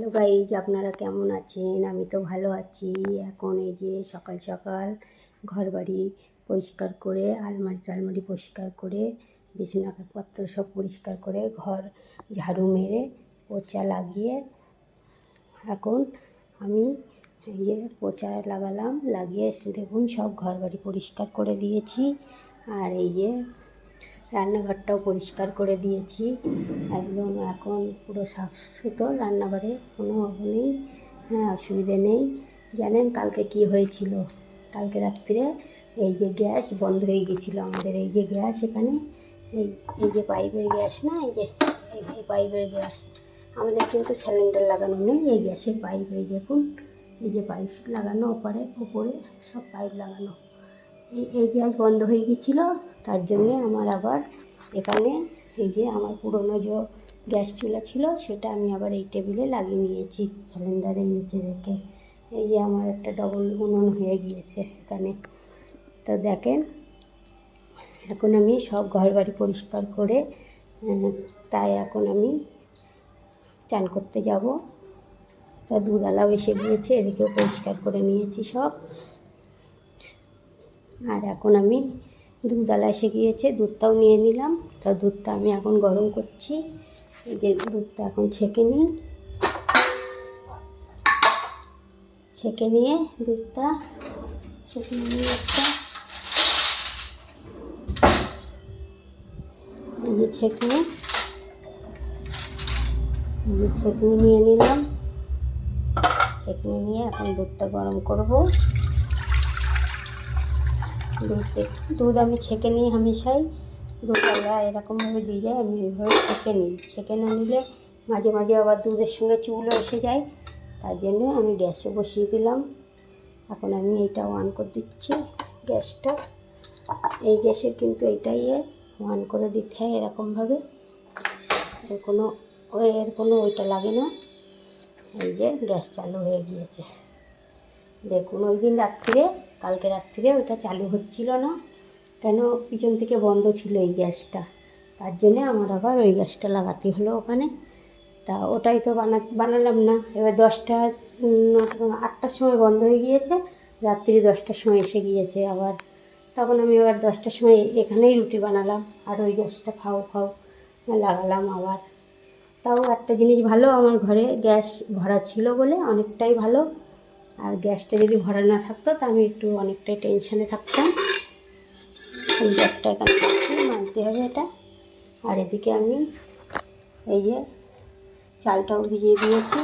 Hello guys, আপনারা কেমন আছেন? আমি তো ভালো আছি। এখন এই যে সকাল সকাল ঘর বাড়ি পরিষ্কার করে আলমারি পরিষ্কার করে বিছানাপত্র সব পরিষ্কার করে ঘর ঝাড়ু মেরে পোচা লাগিয়ে এখন আমি এই যে পোচা লাগালাম, লাগিয়ে এসে দেখুন সব ঘর বাড়ি পরিষ্কার করে দিয়েছি। আর এই যে রান্নাঘরটাও পরিষ্কার করে দিয়েছি একদম। এখন পুরো সাফ সুতোর রান্নাঘরে কোনো নেই, অসুবিধে নেই। জানেন কালকে কি হয়েছিল? কালকে রাত্রে এই যে গ্যাস বন্ধ হয়ে গেছিলো আমাদের। এই যে গ্যাস এখানে এই যে পাইপের গ্যাস না, এই যে এই পাইপের গ্যাস আমাদের, কিন্তু সিলিন্ডার লাগানো নেই। এই গ্যাসের পাইপ, এই দেখুন এই যে পাইপ লাগানো, উপরে সব পাইপ লাগানো। এই গ্যাস বন্ধ হয়ে গেছিলো, তার জন্যে আমার আবার এখানে এই যে আমার পুরনো যে গ্যাস চুলা ছিল সেটা আমি আবার এই টেবিলে লাগিয়ে নিয়েছি সিলিন্ডারের নিচে রেখে। এই যে আমার একটা ডবল উনুন হয়ে গিয়েছে এখানে। তো দেখেন এখন আমি সব ঘর বাড়ি পরিষ্কার করে তাই এখন আমি চান করতে যাব। তা দুধওয়ালাও এসে গিয়েছে, এদিকেও পরিষ্কার করে নিয়েছি সব। আর এখন আমি দুধওয়ালা এসে গিয়েছে, দুধটাও নিয়ে নিলাম। তা দুধটা আমি এখন গরম করছি। এই যে দুধটা এখন ছেঁকে নিই, ছেঁকে নিয়ে দুধটা ছেঁকে নিয়ে এই যে ছেঁকে নিয়ে নিলাম। ছেঁকে নিয়ে এখন দুধটা গরম করব। দুধ আমি ছেঁকে নিই হামেশাই। দুধওয়ালা এরকমভাবে দিয়ে যায়, আমি এইভাবে ছেঁকে নিই। ছেঁকে না নিলে মাঝে মাঝে আবার দুধের সঙ্গে চুলও এসে যায়, তার জন্য আমি গ্যাসে বসিয়ে দিলাম। এখন আমি এইটা অন করে দিচ্ছি গ্যাসটা। এই গ্যাসের কিন্তু এইটাই অন করে দিতে হয় এরকমভাবে, এর কোনো ওইটা লাগে না। এই যে গ্যাস চালু হয়ে গিয়েছে দেখুন। ওই দিন কালকে রাত্রিরে ওইটা চালু হচ্ছিল না কেন, পিছন থেকে বন্ধ ছিল এই গ্যাসটা, তার জন্যে আমার আবার ওই গ্যাসটা লাগাতে হলো ওখানে। তা ওটাই তো বানালাম না। এবার 8টার সময় বন্ধ হয়ে গিয়েছে, রাত্রি 10টার সময় এসে গিয়েছে আবার। তখন আমি আবার 10টার সময় এখানেই রুটি বানালাম আর ওই গ্যাসটা ফাও লাগালাম আবার। তাও একটা জিনিস ভালো, আমার ঘরে গ্যাস ভরা ছিল বলে অনেকটাই ভালো। আর গ্যাসটা যদি ভরা না থাকতো তা আমি একটু অনেকটাই টেনশানে থাকতাম। এই গ্যাসটা এখানে মানতে হবে এটা। আর এদিকে আমি এই যে চালটাও ভিজিয়ে দিয়েছি।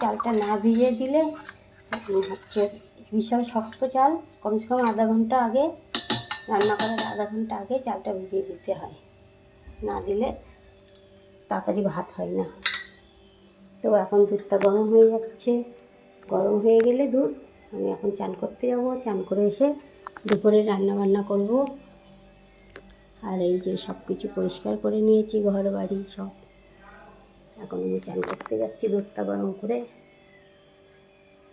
চালটা না ভিজিয়ে দিলে হচ্ছে বিশাল শক্ত চাল। কমসে কম আধা ঘন্টা আগে, রান্না করার আধা ঘন্টা আগে চালটা ভিজিয়ে দিতে হয়, না দিলে তাড়াতাড়ি ভাত হয় না। তো এখন দুধটা গরম হয়ে যাচ্ছে। গরম হয়ে গেলে দুধ আমি এখন চান করতে যাব। চান করে এসে দুপুরে রান্না করব। আর এই যে সব কিছু পরিষ্কার করে নিয়েছি, ঘর বাড়ি সব। এখন আমি চান করতে যাচ্ছি দুধটা গরম করে।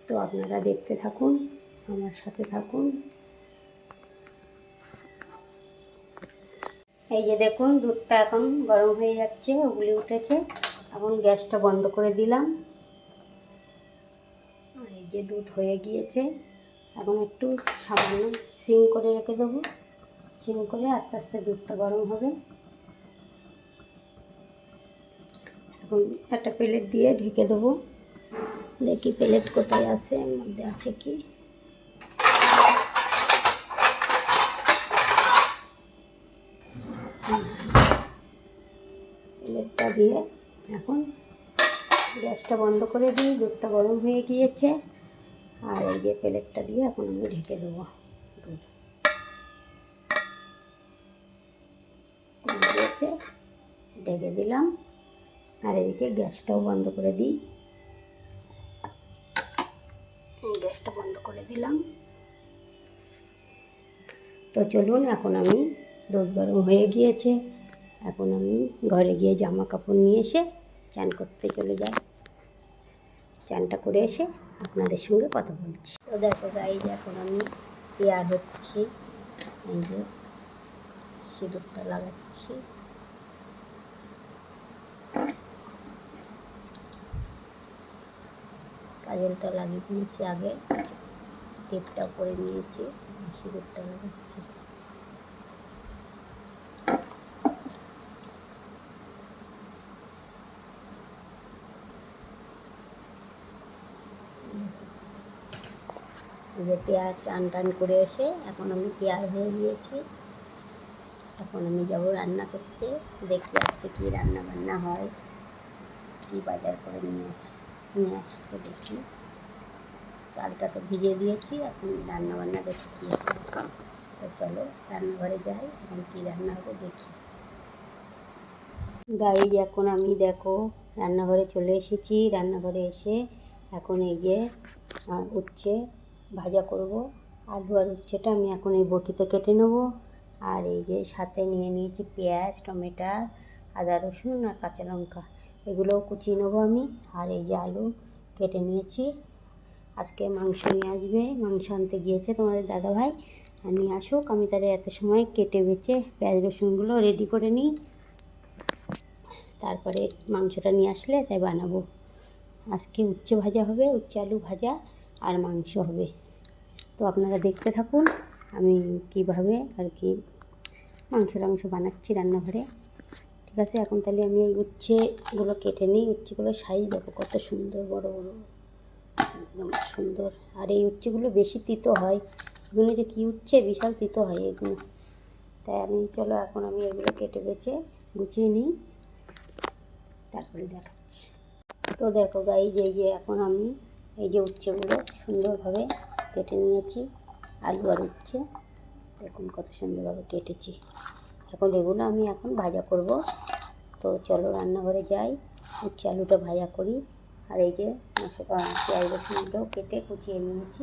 তো আপনারা দেখতে থাকুন, আমার সাথে থাকুন। এই যে দেখুন দুধটা এখন গরম হয়ে যাচ্ছে, উবলে উঠেছে। এখন গ্যাসটা বন্ধ করে দিলাম। আর এই যে দুধ হয়ে গিয়েছে। এখন একটু সামান্য সিম করে রেখে দেবো। সিম করে আস্তে আস্তে দুধটা গরম হবে। এখন একটা প্লেট দিয়ে ঢেকে দেবো। দেখি প্লেট কোথায় আছে, এর মধ্যে আছে কি। প্লেটটা দিয়ে এখন গ্যাসটা বন্ধ করে দিই। দুধটা গরম হয়ে গিয়েছে। আর এই যে প্লেটটা দিয়ে এখন আমি ঢেকে দেবো। দুধ দিয়েছে, ঢেকে দিলাম। আর এদিকে গ্যাসটাও বন্ধ করে দিই। গ্যাসটা বন্ধ করে দিলাম। তো চলুন, এখন আমি দুধ গরম হয়ে গিয়েছে। এখন আমি ঘরে গিয়ে জামা কাপড় নিয়ে এসে চান করতে চলে যাই। চানটা করে এসে আপনাদের সঙ্গে কথা বলছি। তো দেখো গাইজ, এখন আমি তৈয়ার হচ্ছি। এই যে সিঁদুরটা লাগাচ্ছি। কাজলটা লাগিয়ে নিয়েছি আগে, টিপটা করে নিয়েছি, সিঁদুরটা লাগাচ্ছি। যে পেঁয়াজ টান টান করে এসে এখন আমি পেঁয়াজ হয়ে গিয়েছি। এখন আমি যাব রান্না করতে, দেখি আজকে কী রান্না বান্না হয়, কী বাজার করে নিয়ে আসছে দেখি। চালটা তো ভিজিয়ে দিয়েছি, এখন রান্না বান্না দেখি কী হবে। তো চলো রান্নাঘরে যাই, এখন কী রান্না হবে দেখি। গাইজ এখন আমি দেখো রান্নাঘরে চলে এসেছি। রান্নাঘরে এসে এখন এই যে উচ্ছে ভাজা করব। আলু আর উচ্ছেটা আমি এখন এই বটিতে কেটে নেব। আর এই যে সাথে নিয়ে নিয়েছি পেঁয়াজ, টমেটো, আদা রসুন আর কাঁচা লঙ্কা, এগুলোও কুচিয়ে নেবো আমি। আর এই যে আলু কেটে নিয়েছি। আজকে মাংস নিয়ে আসবে, মাংস আনতে গিয়েছে তোমাদের দাদাভাই, আর নিয়ে আসুক, আমি তাহলে এত সময় কেটে বেছে পেঁয়াজ রসুনগুলো রেডি করে নিই, তারপরে মাংসটা নিয়ে আসলে তাই বানাবো। আজকে উচ্ছে ভাজা হবে, উচ্ছে আলু ভাজা আর মাংস হবে। তো আপনারা দেখতে থাকুন আমি কিভাবে আর কি মাংস বানাচ্ছি রান্নাঘরে। ঠিক আছে, এখন তাহলে আমি এই উচ্ছেগুলো কেটে নিই। উচ্ছেগুলো সাইজ দেখো কত সুন্দর, বড় বড়, একদম সুন্দর। আর এই উচ্ছেগুলো বেশি তিতো হয়, এগুলো যে কী উচ্ছে, বিশাল তিতো হয় এগুলো। তাই আমি চলো এখন আমি এগুলো কেটে বেছে গুছিয়ে নিই, তারপরে দেখাচ্ছি। তো দেখো গাইজ এই যে এখন আমি এই যে উচ্ছেগুলো সুন্দরভাবে কেটে নিয়েছি, আলু আর উচ্ছে দেখুন কত সুন্দরভাবে কেটেছি। এখন এগুলো আমি এখন ভাজা করব। তো চলো রান্নাঘরে যাই, উচ্ছে আলুটা ভাজা করি। আর এই যে পেঁয়াজ রসুনটাও কেটে কুচিয়ে নিয়েছি,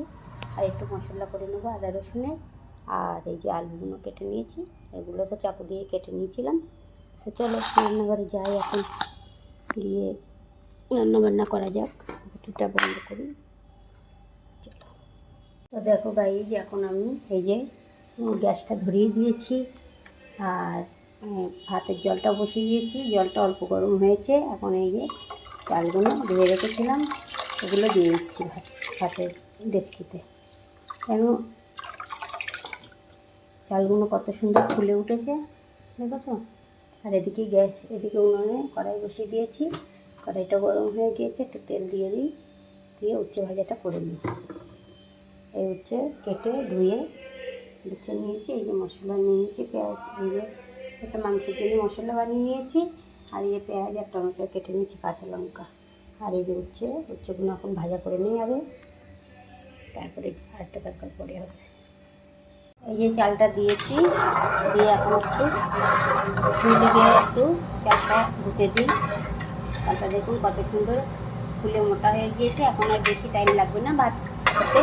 আর একটু মশলা করে নেবো আদা রসুনের। আর এই যে আলুগুলো কেটে নিয়েছি, এগুলো তো চাকু দিয়ে কেটে নিয়েছিলাম। তো চলো রান্নাঘরে যাই, এখন গিয়ে রান্নাবান্না করা যাক। রুটিটা বন্ধ করি। তো দেখো গাইজ এখন আমি এই যে গ্যাসটা ধরিয়ে দিয়েছি, আর ভাতের জলটা বসিয়ে দিয়েছি, জলটা অল্প গরম হয়েছে। এখন এই যে চালগুলো ধুয়ে রেখেছিলাম এগুলো দিয়ে দিচ্ছি ভাতের ডেচকিতে। কেন চালগুলো কত সুন্দর ফুলে উঠেছে দেখেছো। আর এদিকে এদিকে উনুনে কড়াই বসিয়ে দিয়েছি, কড়াইটা গরম হয়ে গিয়েছে, একটু তেল দিয়ে উচ্ছে ভাজাটা করে নিই। এই উচ্ছে কেটে ধুয়ে বেছে নিয়েছি, এই যে মশলা নিয়েছি, পেঁয়াজ, এই যে একটা মাংসের জন্য মশলা বানিয়ে নিয়েছি, আর এই যে পেঁয়াজ আর টমেটো কেটে নিয়েছি, কাঁচা লঙ্কা। আর এই যে উচ্ছেগুলো এখন ভাজা করে নিয়ে যাবে, তারপরে আরেকটা তরকারি পরে হবে। এই যে চালটা দিয়েছি, দিয়ে এখন একটু থেকে একটু চালটা ঘুটে দিই। চালটা দেখুন কত সুন্দর ফুলে মোটা হয়ে গিয়েছে, এখন আর বেশি টাইম লাগবে না, ভাত হতে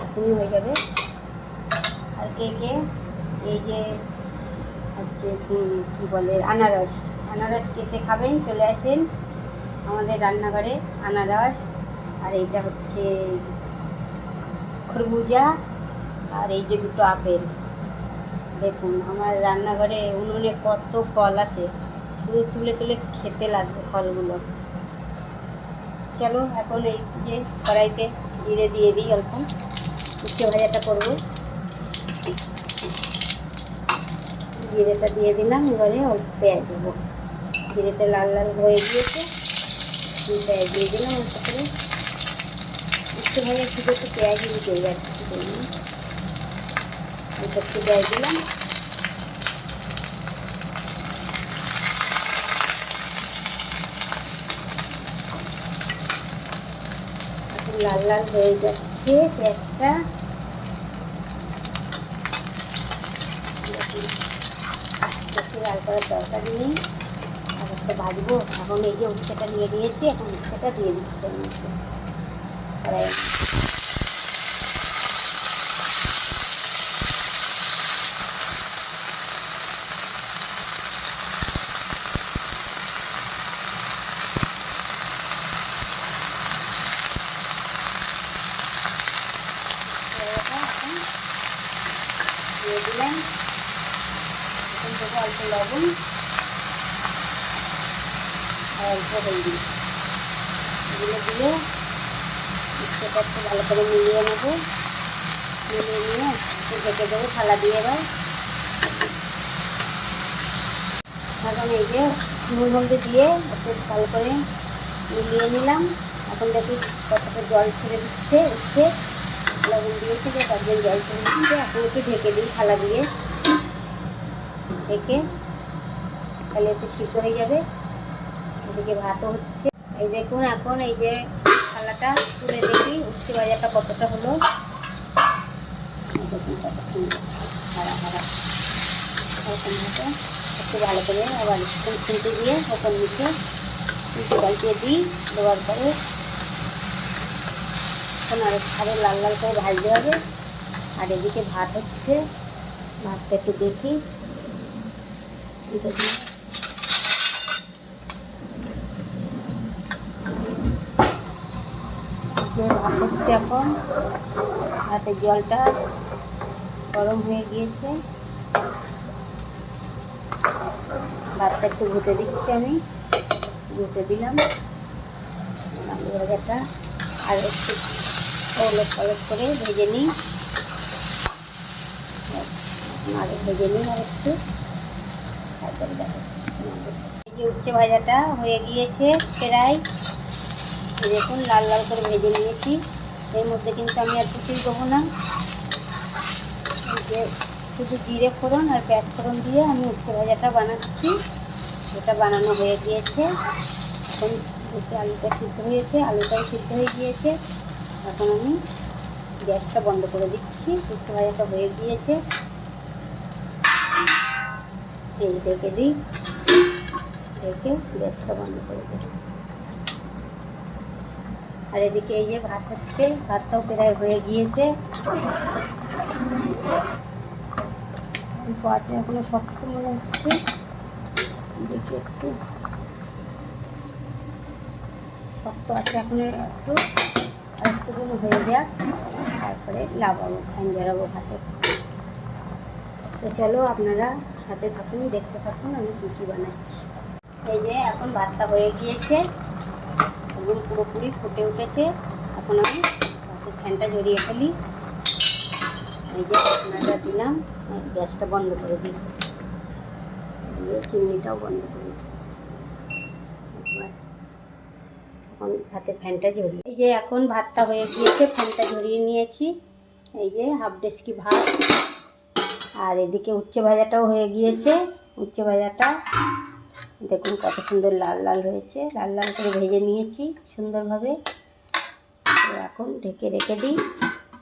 এখনই হয়ে যাবে। আর কে এই যে হচ্ছে কী বলে আনারস খেতে খাবেন, চলে আসেন আমাদের রান্নাঘরে আনারস। আর এইটা হচ্ছে খরবুজা, আর এই যে দুটো আপেল। দেখুন আমার রান্নাঘরে উনুনে কত ফল আছে, শুধু তুলে তুলে খেতে লাগবে ফলগুলো। চলো এখন এই যে কড়াইতে জিরে দিয়ে দিই, অল্প উচ্ছে ভাজাটা করবো। জিরেটা দিয়ে দিলাম, এবারে অল্প পেঁয়াজ দেবো। জিরেটা লাল লাল হয়ে গিয়েছে, পেঁয়াজ দিয়ে দিলাম অল্প করে। উচ্ছে ভাজা শুধু একটু পেঁয়াজই দিতে যাচ্ছে, অল্প একটু পেঁয়াজ দিলাম। এখন লাল লাল হয়ে যাচ্ছে পেঁয়াজটা। লাল করার দরকার নেই, আর একটা ভাজবো। এখন এই যে উচ্ছেটা নিয়ে দিয়েছি, এখন উচ্ছেটা দিয়ে দিচ্ছি আমি কড়াই। দিয়ে দিলাম, এখন দেবো অল্প লবণ আর অল্প হলদি, এগুলো দিয়ে উচ্ছেটা একটু ভালো করে মিলিয়ে নেব, মিলিয়ে নিয়ে একটু ঢেকে দেবো থালা দিয়ে। এবার এখন এই যে নুন হলদি দিয়ে একটু ভালো করে মিলিয়ে নিলাম। এখন দেখি কতটা জল ছেড়ে দিচ্ছে, উঠছে, লবণ দিয়েছে যে তারপরে জল ছেড়ে দিচ্ছে। এখন একটু ঢেকে দিই থালা দিয়ে, ঢেকে, তাহলে একটু সিদ্ধ হয়ে যাবে। এদিকে ভাতও হচ্ছে। এই দেখুন এখন এই যে থালাটা তুলে দেখি উচ্ছে ভাজাটা কতটা হলো। দেখুন কত সুন্দর হারা হারা এরকম মতো। একটু ভালো করে আবার খুঁটি দিয়ে ওপর নিচে উল্টে পাল্টে দিই। দেওয়ার পরে এখন আরও লাল লাল করে ভাজতে হবে। আর এদিকে ভাত হচ্ছে, ভাতটা একটু দেখি। ভাত হচ্ছে এখন, ভাতের জলটা গরম হয়ে গিয়েছে। ভাতটা একটু ঘুটে দিচ্ছি, আমি ঘুটে দিলাম। আলু ভাজাটা আর একটু ওলট পালট করে ভেজে নিই, আরও ভেজে নিই আর একটু। তারপরে দেখো এই যে উচ্ছে ভাজাটা হয়ে গিয়েছে প্রায়, দেখুন লাল লাল করে ভেজে নিয়েছি। এর মধ্যে কিন্তু আমি আর কিছুই দেবো না, যে শুধু জিরে ফোড়ন আর পেঁয়াজ ফোড়ন দিয়ে আমি উচ্ছে ভাজাটা বানাচ্ছি। এটা বানানো হয়ে গিয়েছে। এখন উচ্ছে আলুটা সিদ্ধ হয়েছে, আলুটাও সিদ্ধ হয়ে গিয়েছে। এখন আমি গ্যাসটা বন্ধ করে দিচ্ছি। উচ্ছে ভাজাটা হয়ে গিয়েছে, এই ঢেকে দিই, ঢেকে গ্যাসটা বন্ধ করে দিই। আর এদিকে এই যে ভাত হচ্ছে, ভাতটাও প্রায় হয়ে গিয়েছে। আছে এখনো শক্ত মনে হচ্ছে, দেখি একটু শক্ত আছে এখনো, একটু আর একটুখানি হয়ে যাক, তারপরে লাগাবো, ফ্যান ঝরাবো ভাতে। তো চলো আপনারা সাথে থাকুন, দেখতে থাকুন আমি কী কী বানাচ্ছি। এই যে এখন ভাতটা হয়ে গিয়েছে, একদম পুরোপুরি ফুটে উঠেছে। এখন আমি ভাতের ফ্যানটা ঝরিয়ে ফেলি। এই যে ঢাকনাটা দিলাম, গ্যাসটা বন্ধ করে দিই, দিয়ে চিমনিটাও বন্ধ করে দিই। এখন ভাতের ফ্যানটা ঝরিয়ে, এই যে এখন ভাতটা হয়ে গিয়েছে, ফ্যানটা ঝরিয়ে নিয়েছি। এই যে হাফ ডেস্কি ভাত। আর এদিকে উচ্ছে ভাজাটাও হয়ে গিয়েছে। উচ্ছে ভাজাটা দেখুন কত সুন্দর লাল লাল হয়েছে, লাল লাল করে ভেজে নিয়েছি সুন্দরভাবে। এখন ঢেকে রেখে দিই।